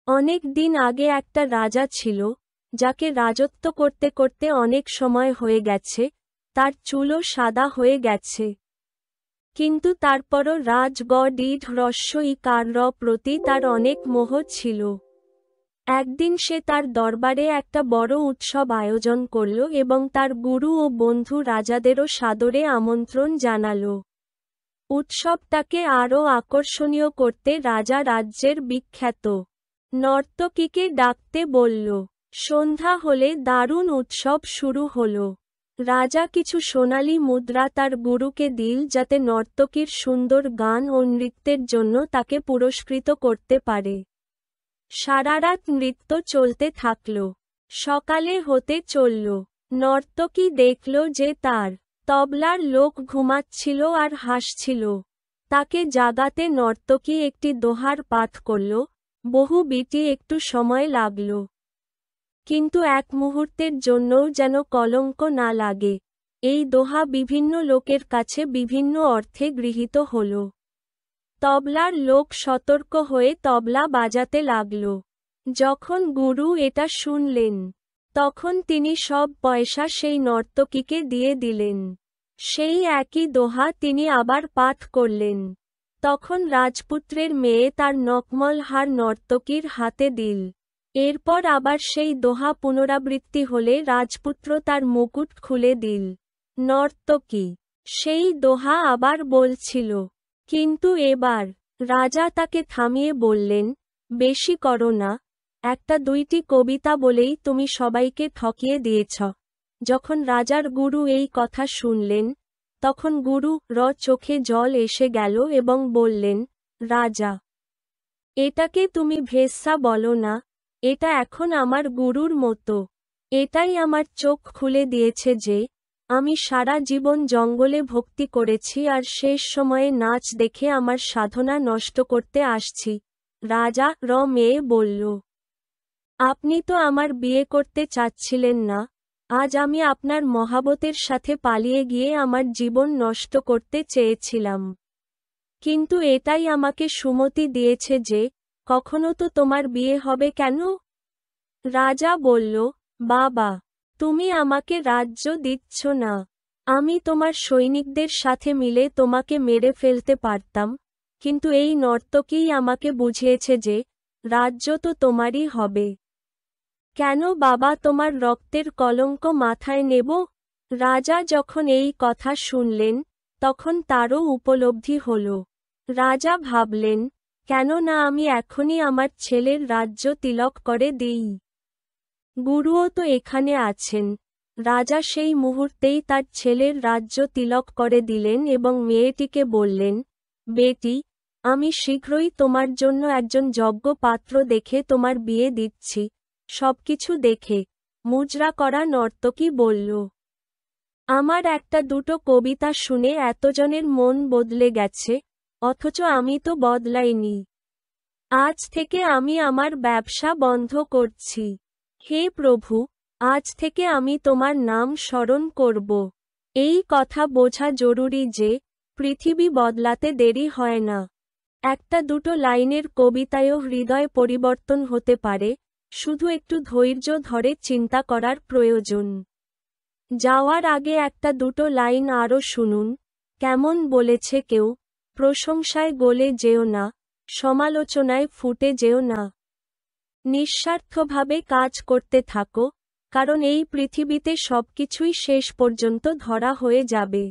অনেক দিন আগে একটা রাজা ছিল, যাকে রাজত্ব করতে করতে অনেক সময় হয়ে গেছে, তার চুলও সাদা হয়ে গেছে। কিন্তু তারপরও রাজগডিঢ প্রতি তার অনেক মোহ ছিল। একদিন সে তার দরবারে একটা বড় উৎসব আয়োজন করল এবং তার গুরু ও বন্ধু রাজাদেরও সাদরে আমন্ত্রণ জানাল। উৎসবটাকে আরও আকর্ষণীয় করতে রাজা রাজ্যের বিখ্যাত নর্তকীকে ডাকতে বলল। সন্ধ্যা হলে দারুণ উৎসব শুরু হল। রাজা কিছু সোনালী মুদ্রা তার গুরুকে দিল যাতে নর্তকীর সুন্দর গান ও নৃত্যের জন্য তাকে পুরস্কৃত করতে পারে। সারারাত নৃত্য চলতে থাকল। সকালে হতে চলল। নর্তকী দেখল যে তার তবলার লোক ঘুমাচ্ছিল আর হাসছিল। তাকে জাগাতে নর্তকী একটি দোহার পাঠ করল। বহু বিটি একটু সময় লাগল, কিন্তু এক মুহূর্তের জন্যও যেন কলঙ্ক না লাগে। এই দোহা বিভিন্ন লোকের কাছে বিভিন্ন অর্থে গৃহীত হল। তবলার লোক সতর্ক হয়ে তবলা বাজাতে লাগল। যখন গুরু এটা শুনলেন, তখন তিনি সব পয়সা সেই নর্তকীকে দিয়ে দিলেন। সেই একই দোহা তিনি আবার পাঠ করলেন। তখন রাজপুত্রের মেয়ে তার নকমল হার নর্তকীর হাতে দিল। এরপর আবার সেই দোহা পুনরাবৃত্তি হলে রাজপুত্র তার মুকুট খুলে দিল। নর্তকী সেই দোহা আবার বলছিল, কিন্তু এবার রাজা তাকে থামিয়ে বললেন, বেশি করো না, একটা দুইটি কবিতা বলেই তুমি সবাইকে ঠকিয়ে দিয়েছ। যখন রাজার গুরু এই কথা শুনলেন, তখন চোখে জল এসে গেল এবং বললেন, রাজা, এটাকে তুমি ভেস্যা বলো না, এটা এখন আমার গুরুর মতো। এটাই আমার চোখ খুলে দিয়েছে যে আমি সারা জীবন জঙ্গলে ভক্তি করেছি আর শেষ সময়ে নাচ দেখে আমার সাধনা নষ্ট করতে আসছি। রাজা মেয়ে বলল, আপনি তো আমার বিয়ে করতে চাচ্ছিলেন না, আজ আমি আপনার মহাবতের সাথে পালিয়ে গিয়ে আমার জীবন নষ্ট করতে চেয়েছিলাম। কিন্তু এটাই আমাকে সুমতি দিয়েছে যে কখনো তো তোমার বিয়ে হবে কেন? রাজা বলল, বাবা, তুমি আমাকে রাজ্য দিচ্ছ না। আমি তোমার সৈনিকদের সাথে মিলে তোমাকে মেরে ফেলতে পারতাম, কিন্তু এই নর্তকীই আমাকে বুঝিয়েছে যে রাজ্য তো তোমারই হবে। কেন বাবা তোমার রক্তের কলঙ্ক মাথায় নেব? রাজা যখন এই কথা শুনলেন, তখন তারও উপলব্ধি হল। রাজা ভাবলেন, কেন না আমি এখনই আমার ছেলের রাজ্য তিলক করে দিই। গুরুও তো এখানে আছেন। রাজা সেই মুহূর্তেই তার ছেলের রাজ্য তিলক করে দিলেন এবং মেয়েটিকে বললেন, বেটি, আমি শীঘ্রই তোমার জন্য একজন যোগ্য পাত্র দেখে তোমার বিয়ে দিচ্ছি। সবকিছু দেখে মুজরা করা নর্তকী বলল, আমার একটা দুটো কবিতা শুনে এতজনের মন বদলে গেছে, অথচ আমি তো বদলাইনি। আজ থেকে আমি আমার ব্যবসা বন্ধ করছি। হে প্রভু, আজ থেকে আমি তোমার নাম স্মরণ করব। এই কথা বোঝা জরুরি যে পৃথিবী বদলাতে দেরি হয় না। একটা দুটো লাইনের কবিতায়ও হৃদয় পরিবর্তন হতে পারে, শুধু একটু ধৈর্য ধরে চিন্তা করার প্রয়োজন। যাওয়ার আগে একটা দুটো লাইন আরও শুনুন। কেমন বলেছে কেউ, প্রশংসায় গলে যেও না, সমালোচনায় ফুটে যেও না। নিঃস্বার্থভাবে কাজ করতে থাকো, কারণ এই পৃথিবীতে সবকিছুই শেষ পর্যন্ত ধরা হয়ে যাবে।